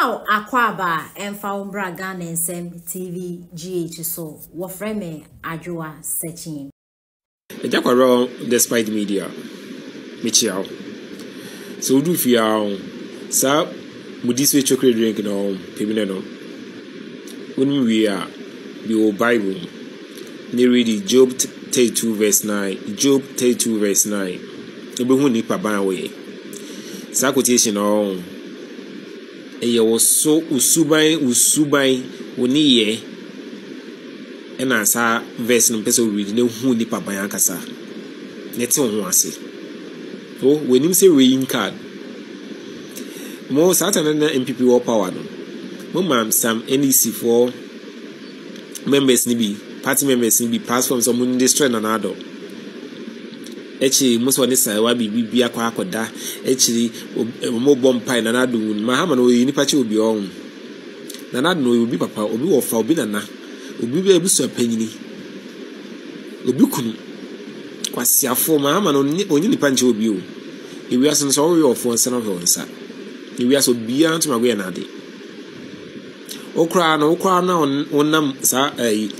How Akwaba and found Bragan and Sem TV GH so what frame Ajua searching. A jack around despite media. Michelle. So do fear, sir, would this way chocolate drink no, Pimino. When we are the old Bible, they read Job 32 verse 9, Job 32 verse 9. Everyone nipa ban way. Sa quotation on e was so usubai woni ye e na sa verse no person read ne hu nipa ban akasa net ho ase o when him say weighing card mo satan na MPP war power no mo mam some NEC for members ni bi party members ni bi pass from some destroy na ado echi muso ne sai wa bibi akwa akoda echi mo bompai na nadu mahama no nipa che obi on na nadu no obi papa obi wo fa obi nana obi be ebuso panyini obi kunu kwasiafo mahama no onyi nipa nche obi o ewi aso so wo ofo nsa no ho nsa ewi aso bia ntuma go na de okra na onam sa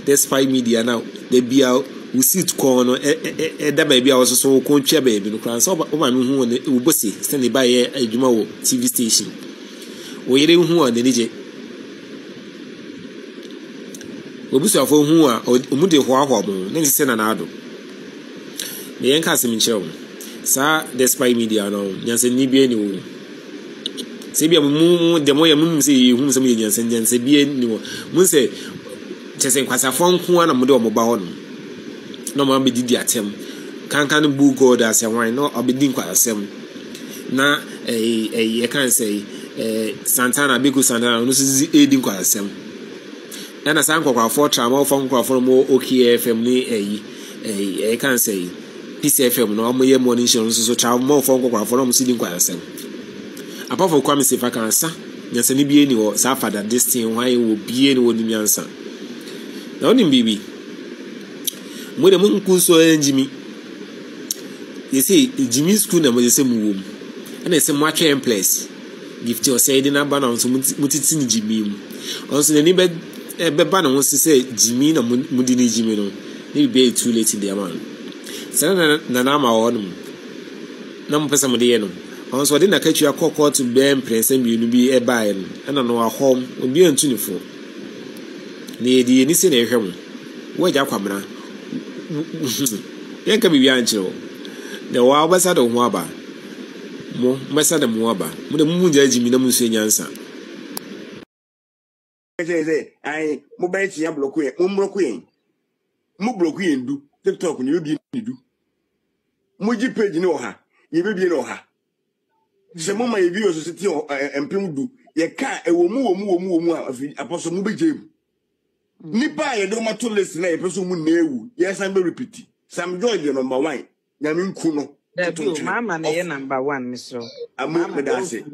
despite media now de bia we sit corner that baby I was so concha baby no cross so o ma me hu o bosi stand by adwuma wo TV station o yere hu o ne obusu afo hu a o mu de ho ahobo ne se na ado me yen ka se mi nchewo sa despite media no nyanse ni bia ni wo se bia mu de mo ya mu se hu se mi nyanse bia ni wo mu se chese kwasa fo nko na mu de o mo ba ho no no ma be didi atem kankan bu god as a wine no obedin kwa asem na e kan say Santana Biku Santana no si edin kwa asem na san kwa for trama for kwa for mo OKFM ni e kan say PCFM no mo ye morning show so trama mo for kwa for mo si din kwa asem apart from Kwame Sefa kansa nyansa ni bie ni wo sa father this thing why wo bie ni wo ni nyansa na onim bibi mo de mun ku so enjimi you see Jimmy school na mo de se mu wom na se mo atwe place gift your say na ba na so mutiti ni Jimmy mu onso na ni be ba na ho se Jimmy na mo di ni Jimmy no ni be too late in the man sana na ma wonum na mo pesa mo de ye no onso de na ka twa kokko to be prince bienu bi e ba ye no na no ahom obi antunifo na edi ni se na ehwem wo ja kwamra yanka bibi anchiro de wa basa de ho aba mo basa de mo aba mo de mu jimi na mu so nyansa ai mo ba ti ya block ye mo block ye ndu TikTok ni obi ni du mo ji page ni oha ye bebi ni oha se mo ma ye bi society empem du ye ka ewo mu a aposo mo be jebu nipa ye do mato list na ye peso mu na ewu yes am be repeat Sam Joy the number 1 nyame nku no mama na ye number 1 misro amu medase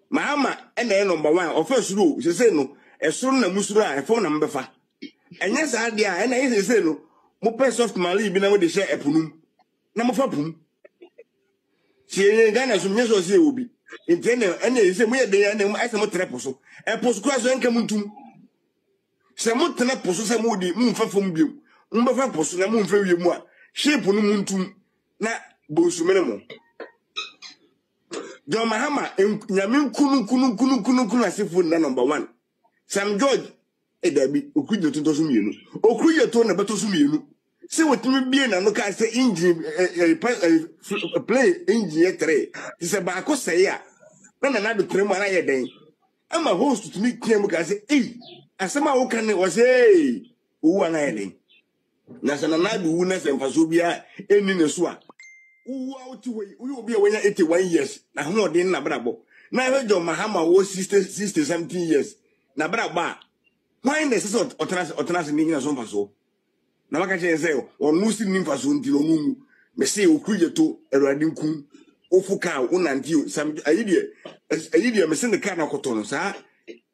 mama na ye number 1 ofesuro se no esuro na musuro a efo na mbefa enye sa de a na ye se no mo pe soft mali bi na mo de share epunum na mo fa pum tie Ghana so nye so se obi intene ene se mo ye de ya na mo ase mo trepo so eposo kura so enka muntum se mo tena poso se mo di mo fa fom biom mo fa poso na mo fa wie mu a shape no muntum na bonsu mene mo John Mahama nyame kunu asifo na number 1 Sam George edabi okuje to so mienu okuje to na beto so mienu se wotimi bie na no ka se engine play engine 3 se ba ko se ya na do tremo na ye den ama host to me claim ka se asema wo kan wo se wo na ye den na sana na do wu na se mfaso bia eni ne so a wo out we obi a wanya 81 years na ho den na brabo na he John Mahama wo 60 something years na brabo a why ne se otrans ni na so mfaso na maka che se onu si ni mfaso nti no mu me se okuje to erade nku ofuka unantio sam ayidie me se ne ka na koto no sa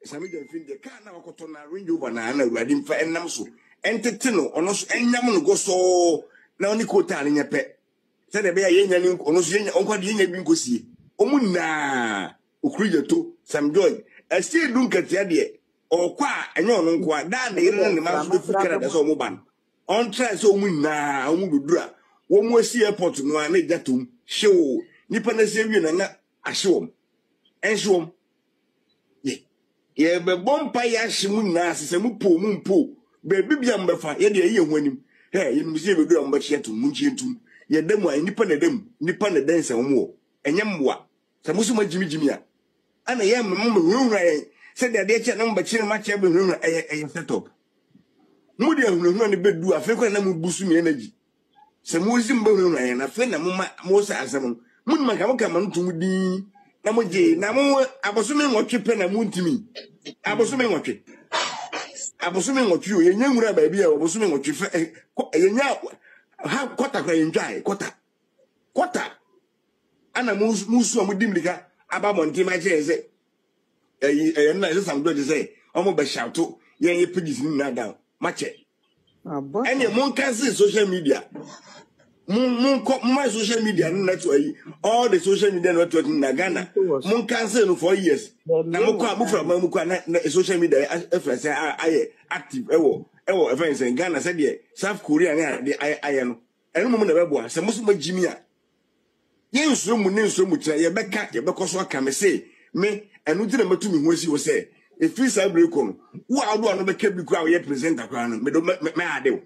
sami de fin de ka na koto na range over na erade mfa enam so entete no ono so enyam no go so na oni kota ne nyepe se de be ya yenya ni ono so yenya onkwade yenya bi nkosie omu na okuje to Sam Joy esi dun katia de okwa enye ono nko a da na yire ne ma so fikira da so mo ban on try so mu na omu dudura wo mu esi airport no a na jatum hyew nipa na se wi na ahyewom enhyew ye be bompa ya hyimu na asese mu po mu mpo be bibia mbefa ye de ye hwanim ye mu se be do am ba chietum mu chietum ye demu a nipa na demu nipa na dansa mu enye mwa sa musu majimijimi a ana ye mmemme nwura ye se de de che na mba chire ma che be nwura eye setup mu de nwura ne bedu afi kwa na mu busu mi energy se mu zi mba nwura ye na fe na mu sa asem mu ma ka ma ntum di na mu je na mu abosume nwotwe pe na mu ntimi abosume nwotwe o ye nya nwura ba bia abosume nwotwe fe ye nya ha kota kwa enjoy kota ana musu amudimlika aba monti ma cheze na se sam doje say omo be shouto ye pigis ni na down ma che ene mon cancel social media my social media network all the social media network in Ghana mon cancel no for years na mo kwa bufra ma mu kwa na social media efrese aye active ewo events in Ghana said the South Korea na de aye no eno mo na bebo a se musu magimi a yenso mu nenso mu tira ye beka ye bekoso aka me say me enu ti na matu mi ho asi wo say e free cyber ko no wo ado no beka bi kwa ye presenter kwa no me do me ade wo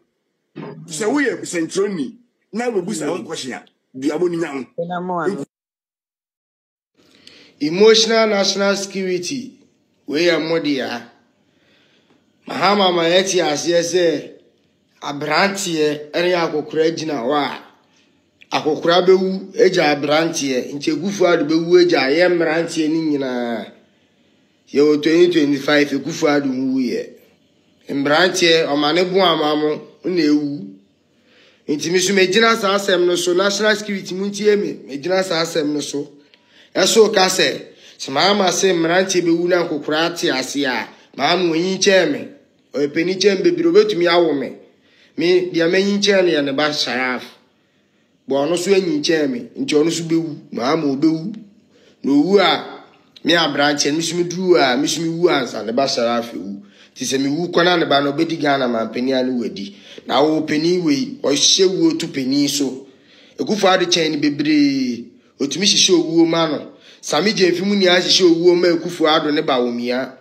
se wo ye centroni na we busa won kwhia di aboni nyam emotional national security we ya modia mahama ma yeti asese abrantie ene akokura gina wa akokura bewu eja abrantie nchegufu adu bewu eja ye mrantie ni nyina ye 2025 egufu adu nwuye mbrantie omane bu amamo na ewu intimisu mejina sa asem no so national security muntie mejina sa asem no so eso ka se smama se mrantie bewu na akokura ate ase a mamu yin cheme o peni chembe biro betumi awo me dia manyi chene ya ne ba sharaf bo ono so anyi cheme nti ono so bewu mamu obewu no wu a me abranche misumi duru a misumi wu ansa ne ba sharaf wu ti se mi wu kona ne ba no bedi Ghana man peni anu wadi na wo peni we o hyewu otu peni so ekufu ade chen bebre otumi hihye owuo ma no sami je mfimu ni a hihye owuo ma ekufu ado ne ba womia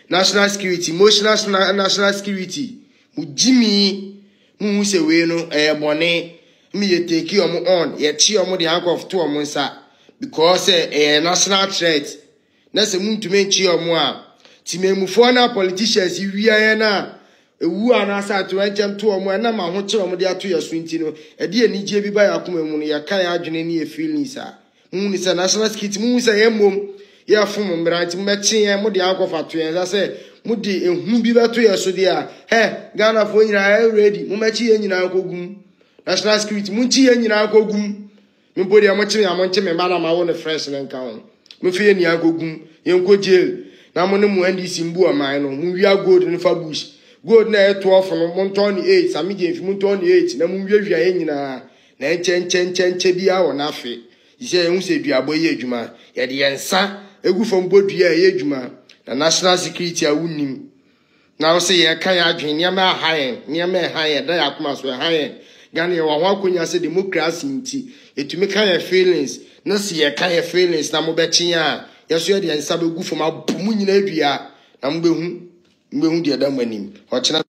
national security emotional national security mujimi mu se we no bone me ye take you on ye chi omo the handcuff to omo nsa because national threat na se muntume chi omo a timemufo na politicians wiaye na ewu anasa to enchem to omo na ma ho kire omo de ato yeso nti no e de anije bi ba yakoma mu no ye kan adwene ne ye feelings a mu ni se national security mu se ye mom ye fom mranti mmeche ye mo de handcuff ato ye za se mu de ehun bi ba to yeso de a Ghana fo nyina ready mu meche ye nyina akogum national security mu chi ye nyina akogum me body amoche amonche me ba na ma wo ne fresh ne nka ho me fie ni akogum ye nko jail na mo ne mu NDC mbu aman no mu wia gold ne fa bush gold na 12 no mo ntoni 8 sami je fi mo ntoni 8 na mu wia ye nyina na enche bia wo na afi ise ye hu se duabo ye adwuma ye de yensa egu fom bodua ye adwuma na national security a wunim na wo se ye kan adwen ne ma hayen da yakoma so hayen Ghana ye wa ho akonya se democracy nti etumi kan ye feelings na se ye kan ye feelings na mo bechi a yeso ye de yensa begu fom abu mu nyina adua na mbehu de da manim o chena